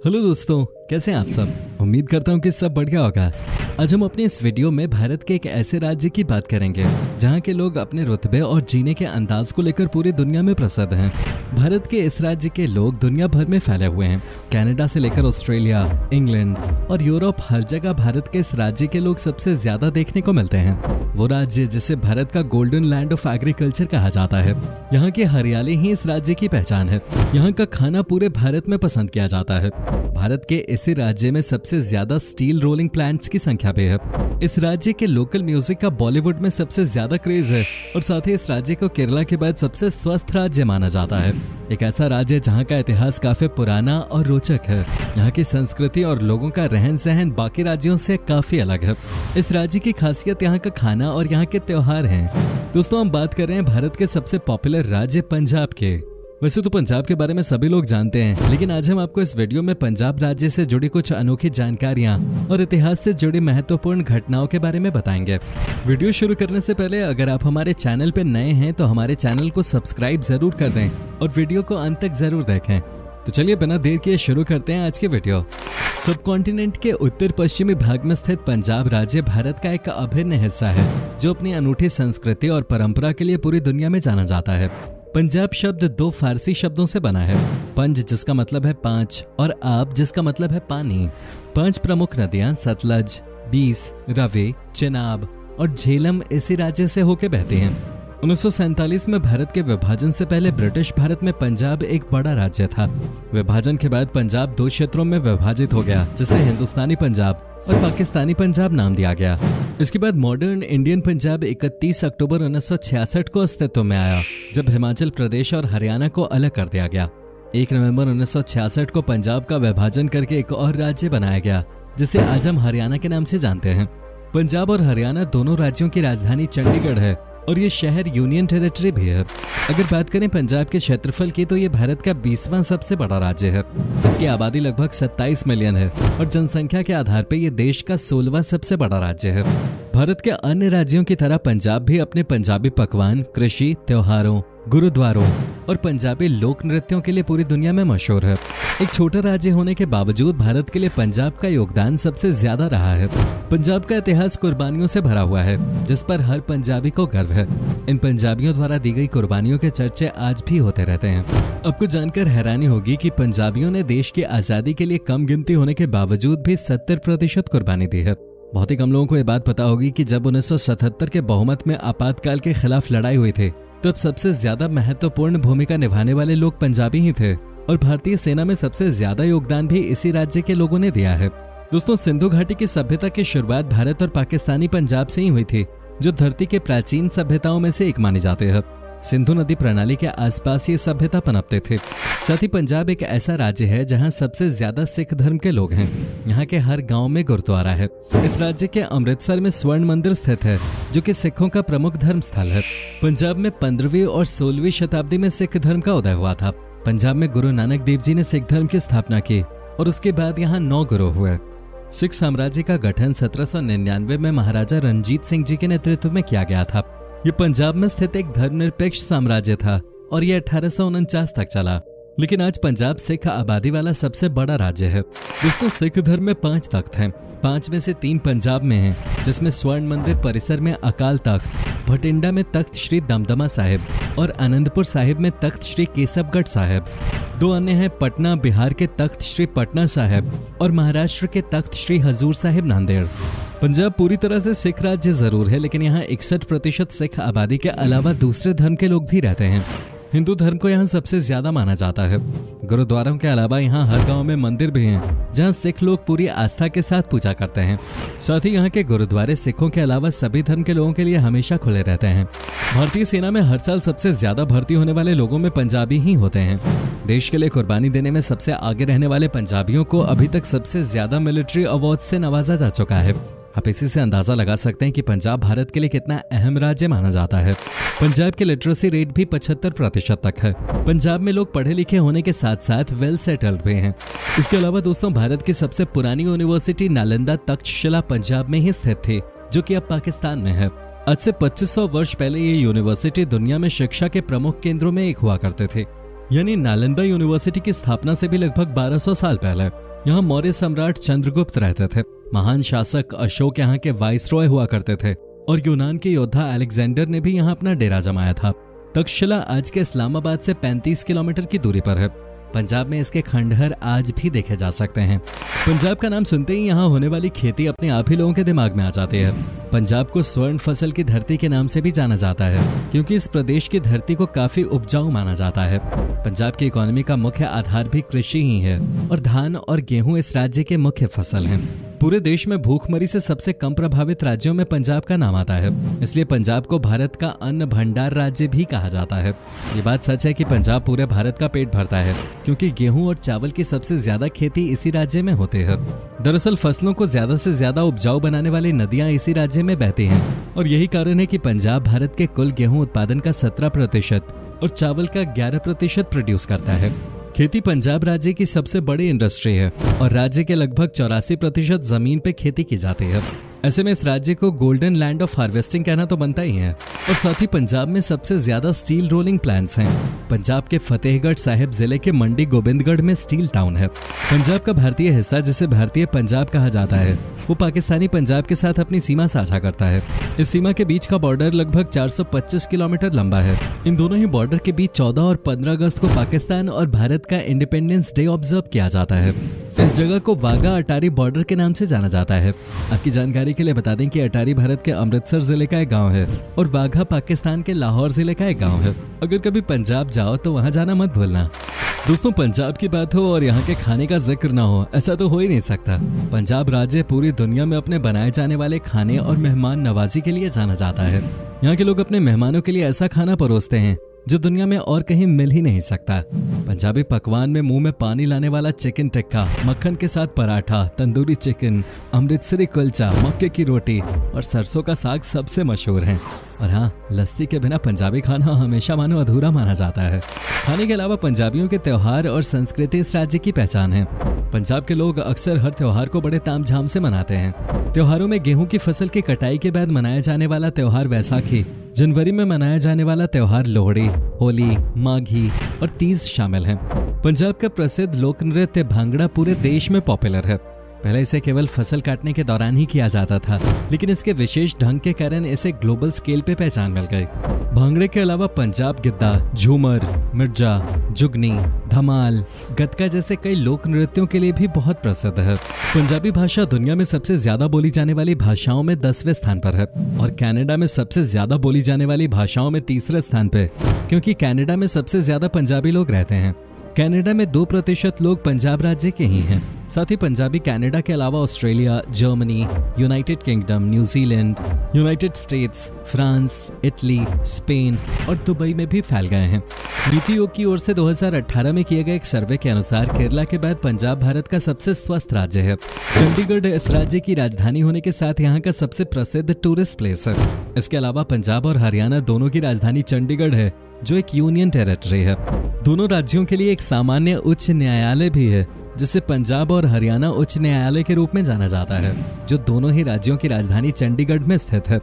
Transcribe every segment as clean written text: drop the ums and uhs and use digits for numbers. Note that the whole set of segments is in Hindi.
हेलो दोस्तों, कैसे हैं आप सब। उम्मीद करता हूँ कि सब बढ़िया होगा। आज हम अपने इस वीडियो में भारत के एक ऐसे राज्य की बात करेंगे जहाँ के लोग अपने रुतबे और जीने के अंदाज को लेकर पूरी दुनिया में प्रसिद्ध हैं। भारत के इस राज्य के लोग दुनिया भर में फैले हुए हैं। कनाडा से लेकर ऑस्ट्रेलिया, इंग्लैंड और यूरोप, हर जगह भारत के इस राज्य के लोग सबसे ज्यादा देखने को मिलते हैं। वो राज्य जिसे भारत का गोल्डन लैंड ऑफ एग्रीकल्चर कहा जाता है। यहाँ की हरियाली ही इस राज्य की पहचान है। यहाँ का खाना पूरे भारत में पसंद किया जाता है। भारत के इसी राज्य में सबसे ज्यादा स्टील रोलिंग प्लांट्स की संख्या भी है। इस राज्य के लोकल म्यूजिक का बॉलीवुड में सबसे ज्यादा क्रेज है और साथ ही इस राज्य को केरला के बाद सबसे स्वस्थ राज्य माना जाता है। एक ऐसा राज्य जहाँ का इतिहास काफी पुराना और रोचक है। यहाँ की संस्कृति और लोगों का रहन सहन बाकी राज्यों से काफी अलग है। इस राज्य की खासियत यहाँ का खाना और यहाँ के त्योहार हैं। दोस्तों, हम बात कर रहे हैं भारत के सबसे पॉपुलर राज्य पंजाब के। वैसे तो पंजाब के बारे में सभी लोग जानते हैं, लेकिन आज हम आपको इस वीडियो में पंजाब राज्य से जुड़ी कुछ अनोखी जानकारियां और इतिहास से जुड़ी महत्वपूर्ण घटनाओं के बारे में बताएंगे। वीडियो शुरू करने से पहले अगर आप हमारे चैनल पे नए हैं तो हमारे चैनल को सब्सक्राइब जरूर कर दें और वीडियो को अंत तक जरूर देखें। तो चलिए बिना देर किए शुरू करते हैं आज की वीडियो। सब कॉन्टिनेंट के उत्तर पश्चिमी भाग में स्थित पंजाब राज्य भारत का एक अभिन्न हिस्सा है जो अपनी अनूठी संस्कृति और परंपरा के लिए पूरी दुनिया में जाना जाता है। पंजाब शब्द दो फारसी शब्दों से बना है। पंज जिसका मतलब है पांच और आब जिसका मतलब है पानी। पांच प्रमुख नदियां सतलज, बीस, रवे, चेनाब और झेलम इसी राज्य से होकर बहती हैं। 1947 में भारत के विभाजन से पहले ब्रिटिश भारत में पंजाब एक बड़ा राज्य था। विभाजन के बाद पंजाब दो क्षेत्रों में विभाजित हो गया, जिसे हिंदुस्तानी पंजाब और पाकिस्तानी पंजाब नाम दिया गया। इसके बाद मॉडर्न इंडियन पंजाब 31 अक्टूबर 1966 को अस्तित्व में आया, जब हिमाचल प्रदेश और हरियाणा को अलग कर दिया गया। 1 नवंबर 1966 को पंजाब का विभाजन करके एक और राज्य बनाया गया, जिसे आज हम हरियाणा के नाम से जानते हैं। पंजाब और हरियाणा दोनों राज्यों की राजधानी चंडीगढ़ है और ये शहर यूनियन टेरिटरी भी है। अगर बात करें पंजाब के क्षेत्रफल की तो ये भारत का 20वां सबसे बड़ा राज्य है। इसकी आबादी लगभग 27 मिलियन है और जनसंख्या के आधार पर ये देश का 16वां सबसे बड़ा राज्य है। भारत के अन्य राज्यों की तरह पंजाब भी अपने पंजाबी पकवान, कृषि, त्योहारों, गुरुद्वारों और पंजाबी लोक नृत्यों के लिए पूरी दुनिया में मशहूर है। एक छोटा राज्य होने के बावजूद भारत के लिए पंजाब का योगदान सबसे ज्यादा रहा है। पंजाब का इतिहास कुर्बानियों से भरा हुआ है, जिस पर हर पंजाबी को गर्व है। इन पंजाबियों द्वारा दी गई कुर्बानियों के चर्चे आज भी होते रहते हैं। आपको जानकर हैरानी होगी कि पंजाबियों ने देश की आजादी के लिए कम गिनती होने के बावजूद भी 70% कुर्बानी दी है। बहुत ही कम लोगों को ये बात पता होगी कि जब 1977 के बहुमत में आपातकाल के खिलाफ लड़ाई हुई थी, तब सबसे ज्यादा महत्वपूर्ण भूमिका निभाने वाले लोग पंजाबी ही थे और भारतीय सेना में सबसे ज्यादा योगदान भी इसी राज्य के लोगों ने दिया है। दोस्तों, सिंधु घाटी की सभ्यता की शुरुआत भारत और पाकिस्तानी पंजाब से ही हुई थी, जो धरती के प्राचीन सभ्यताओं में से एक मानी जाती है। सिंधु नदी प्रणाली के आसपास ये सभ्यता पनपते थे। साथ ही पंजाब एक ऐसा राज्य है जहां सबसे ज्यादा सिख धर्म के लोग हैं। यहाँ के हर गांव में गुरुद्वारा है। इस राज्य के अमृतसर में स्वर्ण मंदिर स्थित है, जो कि सिखों का प्रमुख धर्म स्थल है। पंजाब में 15वीं और 16वीं शताब्दी में सिख धर्म का उदय हुआ था। पंजाब में गुरु नानक देव जी ने सिख धर्म की स्थापना की और उसके बाद यहाँ 9 गुरु हुए। सिख साम्राज्य का गठन 1799 में महाराजा रणजीत सिंह जी के नेतृत्व में किया गया था। ये पंजाब में स्थित एक धर्मनिरपेक्ष साम्राज्य था और ये 1849 तक चला। लेकिन आज पंजाब सिख आबादी वाला सबसे बड़ा राज्य है। दोस्तों, सिख धर्म में 5 तख्त हैं। 5 में से 3 पंजाब में हैं, जिसमें स्वर्ण मंदिर परिसर में अकाल तख्त, भटिंडा में तख्त श्री दमदमा साहिब और आनंदपुर साहिब में तख्त श्री केसबगढ़ साहिब। 2 अन्य हैं पटना बिहार के तख्त श्री पटना साहिब और महाराष्ट्र के तख्त श्री हजूर साहिब नांदेड़। पंजाब पूरी तरह से सिख राज्य जरूर है, लेकिन यहाँ 61% सिख आबादी के अलावा दूसरे धर्म के लोग भी रहते हैं। हिंदू धर्म को यहाँ सबसे ज्यादा माना जाता है। गुरुद्वारों के अलावा यहाँ हर गांव में मंदिर भी हैं, जहाँ सिख लोग पूरी आस्था के साथ पूजा करते हैं। साथ ही यहाँ के गुरुद्वारे सिखों के अलावा सभी धर्म के लोगों के लिए हमेशा खुले रहते हैं। भारतीय सेना में हर साल सबसे ज्यादा भर्ती होने वाले लोगों में पंजाबी ही होते हैं। देश के लिए कुर्बानी देने में सबसे आगे रहने वाले पंजाबियों को अभी तक सबसे ज्यादा मिलिट्री अवार्ड से नवाजा जा चुका है। आप इसी से अंदाजा लगा सकते हैं कि पंजाब भारत के लिए कितना अहम राज्य माना जाता है। पंजाब के लिटरेसी रेट भी 75% तक है। पंजाब में लोग पढ़े लिखे होने के साथ साथ वेल सेटल्ड भी हैं। इसके अलावा दोस्तों, भारत की सबसे पुरानी यूनिवर्सिटी नालंदा तक्षशिला पंजाब में ही स्थित थी, जो कि अब पाकिस्तान में है। आज से 2500 वर्ष पहले ये यूनिवर्सिटी दुनिया में शिक्षा के प्रमुख केंद्रों में एक हुआ करते थे। यानी नालंदा यूनिवर्सिटी की स्थापना से भी लगभग 1200 साल पहले। यहाँ मौर्य सम्राट चंद्रगुप्त रहते थे। महान शासक अशोक यहाँ के वाइसरॉय हुआ करते थे और यूनान के योद्धा अलेक्जेंडर ने भी यहाँ अपना डेरा जमाया था। तक्षशिला आज के इस्लामाबाद से 35 किलोमीटर की दूरी पर है। पंजाब में इसके खंडहर आज भी देखे जा सकते हैं। पंजाब का नाम सुनते ही यहाँ होने वाली खेती अपने आप ही लोगों के दिमाग में आ जाती है। पंजाब को स्वर्ण फसल की धरती के नाम से भी जाना जाता है, क्योंकि इस प्रदेश की धरती को काफी उपजाऊ माना जाता है। पंजाब की इकोनॉमी का मुख्य आधार भी कृषि ही है और धान और गेहूं इस राज्य के मुख्य फसल हैं। पूरे देश में भूखमरी से सबसे कम प्रभावित राज्यों में पंजाब का नाम आता है, इसलिए पंजाब को भारत का अन्न भंडार राज्य भी कहा जाता है। ये बात सच है कि पंजाब पूरे भारत का पेट भरता है, क्योंकि गेहूं और चावल की सबसे ज्यादा खेती इसी राज्य में होती है। दरअसल फसलों को ज्यादा से ज्यादा उपजाऊ बनाने वाली नदियां इसी राज्य में बहती हैं और यही कारण है कि पंजाब भारत के कुल गेहूं उत्पादन का 17% और चावल का 11% प्रोड्यूस करता है। खेती पंजाब राज्य की सबसे बड़ी इंडस्ट्री है और राज्य के लगभग 84% जमीन पे खेती की जाती है। ऐसे में इस राज्य को गोल्डन लैंड ऑफ हार्वेस्टिंग कहना तो बनता ही है। और साथ ही पंजाब में सबसे ज्यादा स्टील रोलिंग प्लांट्स हैं। पंजाब के फतेहगढ़ साहिब जिले के मंडी गोबिंदगढ़ में स्टील टाउन है। पंजाब का भारतीय हिस्सा, जिसे भारतीय पंजाब कहा जाता है, वो पाकिस्तानी पंजाब के साथ अपनी सीमा साझा करता है। इस सीमा के बीच का बॉर्डर लगभग 425 किलोमीटर लंबा है। इन दोनों ही बॉर्डर के बीच 14 और 15 अगस्त को पाकिस्तान और भारत का इंडिपेंडेंस डे ऑब्जर्व किया जाता है। इस जगह को वाघा अटारी बॉर्डर के नाम से जाना जाता है। आपकी जानकारी के लिए बता दें कि अटारी भारत के अमृतसर जिले का एक गांव है और वाघा पाकिस्तान के लाहौर जिले का एक गांव है। अगर कभी पंजाब जाओ तो वहां जाना मत भूलना। दोस्तों, पंजाब की बात हो और यहाँ के खाने का जिक्र ना हो, ऐसा तो हो ही नहीं सकता। पंजाब राज्य पूरी दुनिया में अपने बनाए जाने वाले खाने और मेहमान नवाजी के लिए जाना जाता है। यहाँ के लोग अपने मेहमानों के लिए ऐसा खाना परोसते हैं जो दुनिया में और कहीं मिल ही नहीं सकता। पंजाबी पकवान में मुंह में पानी लाने वाला चिकन टिक्का, मक्खन के साथ पराठा, तंदूरी चिकन, अमृतसरी कुलचा, मक्के की रोटी और सरसों का साग सबसे मशहूर हैं। और हाँ, लस्सी के बिना पंजाबी खाना हमेशा मानो अधूरा माना जाता है। खाने के अलावा पंजाबियों के त्योहार और संस्कृति इस राज्य की पहचान है। पंजाब के लोग अक्सर हर त्योहार को बड़े तामझाम से मनाते हैं। त्योहारों में गेहूं की फसल की कटाई के बाद मनाया जाने वाला त्योहार वैसाखी, जनवरी में मनाया जाने वाला त्योहार लोहड़ी, होली, माघी और तीज शामिल हैं। पंजाब का प्रसिद्ध लोक नृत्य भांगड़ा पूरे देश में पॉपुलर है। पहले इसे केवल फसल काटने के दौरान ही किया जाता था, लेकिन इसके विशेष ढंग के कारण इसे ग्लोबल स्केल पे पहचान मिल गई। भांगड़े के अलावा पंजाब गिद्दा, झूमर, मिर्जा, जुगनी, धमाल, गतका जैसे कई लोक नृत्यों के लिए भी बहुत प्रसिद्ध है। पंजाबी भाषा दुनिया में सबसे ज्यादा बोली जाने वाली भाषाओं में 10वें स्थान पर है और कनाडा में सबसे ज्यादा बोली जाने वाली भाषाओं में 3रे स्थान पे, क्योंकि कनाडा में सबसे ज्यादा पंजाबी लोग रहते हैं। कनाडा में 2% लोग पंजाब राज्य के ही हैं। साथ ही पंजाबी कनाडा के अलावा Australia, Germany, United kingdom, New Zealand, United states, France, Italy, Spain और दुबई में भी फैल गए हैं। नीति आयोग की ओर से 2018 में किए गए एक सर्वे के अनुसार केरला के बाद पंजाब भारत का सबसे स्वस्थ राज्य है। चंडीगढ़ इस राज्य की राजधानी होने के साथ यहाँ का सबसे प्रसिद्ध टूरिस्ट प्लेस है। इसके अलावा पंजाब और हरियाणा दोनों की राजधानी चंडीगढ़ है, जो एक यूनियन टेरिटरी है। दोनों राज्यों के लिए एक सामान्य उच्च न्यायालय भी है, जिसे पंजाब और हरियाणा उच्च न्यायालय के रूप में जाना जाता है, जो दोनों ही राज्यों की राजधानी चंडीगढ़ में स्थित है।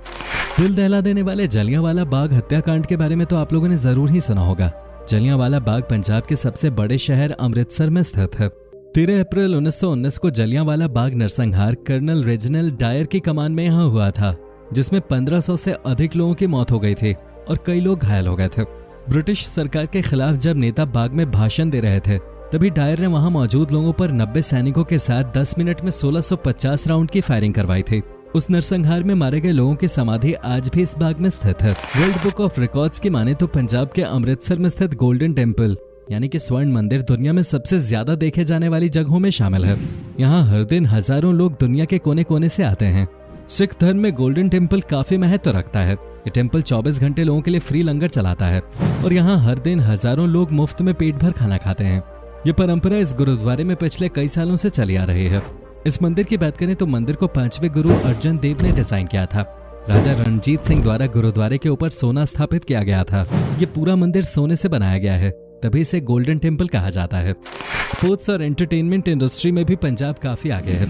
दिल दहला देने वाले जलियांवाला बाग हत्याकांड के बारे में तो आप लोगों ने जरूर ही सुना होगा। जलियांवाला बाग पंजाब के सबसे बड़े शहर अमृतसर में स्थित है। 13 अप्रैल 1919 को जलियांवाला बाग नरसंहार कर्नल रेजिनाल्ड डायर की कमान में यहाँ हुआ था, जिसमें 1500 से अधिक लोगों की मौत हो गई थी और कई लोग घायल हो गए थे। ब्रिटिश सरकार के खिलाफ जब नेता बाग में भाषण दे रहे थे, तभी डायर ने वहां मौजूद लोगों पर 90 सैनिकों के साथ 10 मिनट में 1650 राउंड की फायरिंग करवाई थी। उस नरसंहार में मारे गए लोगों की समाधि आज भी इस बाग में स्थित है। वर्ल्ड बुक ऑफ रिकॉर्ड्स की माने तो पंजाब के अमृतसर में स्थित गोल्डन टेम्पल यानी कि स्वर्ण मंदिर दुनिया में सबसे ज्यादा देखे जाने वाली जगहों में शामिल है। यहाँ हर दिन हजारों लोग दुनिया के कोने कोने से आते हैं। सिख धर्म में गोल्डन टेम्पल काफी महत्व रखता है। ये टेम्पल 24 घंटे लोगों के लिए फ्री लंगर चलाता है और यहाँ हर दिन हजारों लोग मुफ्त में पेट भर खाना खाते हैं। ये परंपरा इस गुरुद्वारे में पिछले कई सालों से चली आ रही है। इस मंदिर की बात करें तो मंदिर को 5वें गुरु अर्जन देव ने डिजाइन किया था। राजा रणजीत सिंह द्वारा गुरुद्वारे के ऊपर सोना स्थापित किया गया था। ये पूरा मंदिर सोने से बनाया गया है, तभी इसे गोल्डन टेम्पल कहा जाता है। स्पोर्ट्स और एंटरटेनमेंट इंडस्ट्री में भी पंजाब काफी आगे है।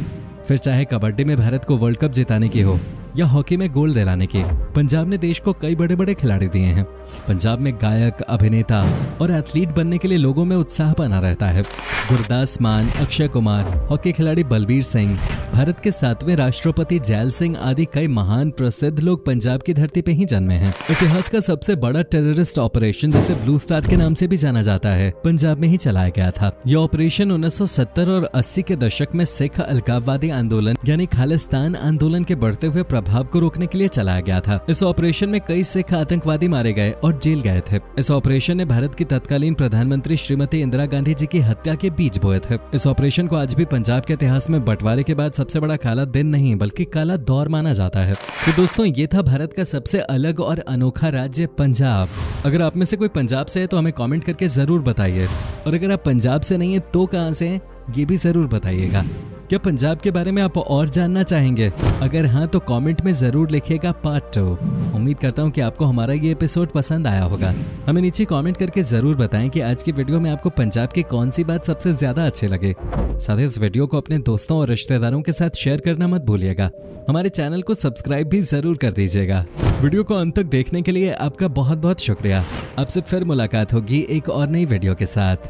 फिर चाहे कबड्डी में भारत को वर्ल्ड कप जिताने की हो या हॉकी में गोल्ड दिलाने की, पंजाब ने देश को कई बड़े बड़े खिलाड़ी दिए हैं। पंजाब में गायक, अभिनेता और एथलीट बनने के लिए लोगों में उत्साह बना रहता है। गुरदास मान, अक्षय कुमार, हॉकी खिलाड़ी बलबीर सिंह, भारत के 7वें राष्ट्रपति जैल सिंह आदि कई महान प्रसिद्ध लोग पंजाब की धरती पे ही जन्मे हैं। इतिहास का सबसे बड़ा टेररिस्ट ऑपरेशन, जिसे ब्लू स्टार के नाम से भी जाना जाता है, पंजाब में ही चलाया गया था। यह ऑपरेशन 1970 और 80 के दशक में सिख अलगाववादी आंदोलन यानी खालिस्तान आंदोलन के बढ़ते हुए प्रभाव को रोकने के लिए चलाया गया था। इस ऑपरेशन में कई सिख आतंकवादी मारे गए और जेल गए थे। इस ऑपरेशन ने भारत की तत्कालीन प्रधानमंत्री श्रीमती इंदिरा गांधी जी की हत्या के बीज बोए थे। इस ऑपरेशन को आज भी पंजाब के इतिहास में बंटवारे के बाद सबसे बड़ा काला दिन नहीं बल्कि काला दौर माना जाता है। तो दोस्तों, ये था भारत का सबसे अलग और अनोखा राज्य पंजाब। अगर आप में से कोई पंजाब से है तो हमें कमेंट करके जरूर बताइए, और अगर आप पंजाब से नहीं है तो कहां से हैं ये भी जरूर बताइएगा। क्या पंजाब के बारे में आप और जानना चाहेंगे? अगर हाँ तो कमेंट में जरूर लिखिएगा पार्ट 2। उम्मीद करता हूँ कि आपको हमारा ये एपिसोड पसंद आया होगा। हमें नीचे कमेंट करके जरूर बताएं कि आज की वीडियो में आपको पंजाब की कौन सी बात सबसे ज्यादा अच्छी लगे। साथ ही इस वीडियो को अपने दोस्तों और रिश्तेदारों के साथ शेयर करना मत भूलिएगा। हमारे चैनल को सब्सक्राइब भी जरूर कर दीजिएगा। वीडियो को अंत तक देखने के लिए आपका बहुत बहुत शुक्रिया। आपसे फिर मुलाकात होगी एक और नई वीडियो के साथ।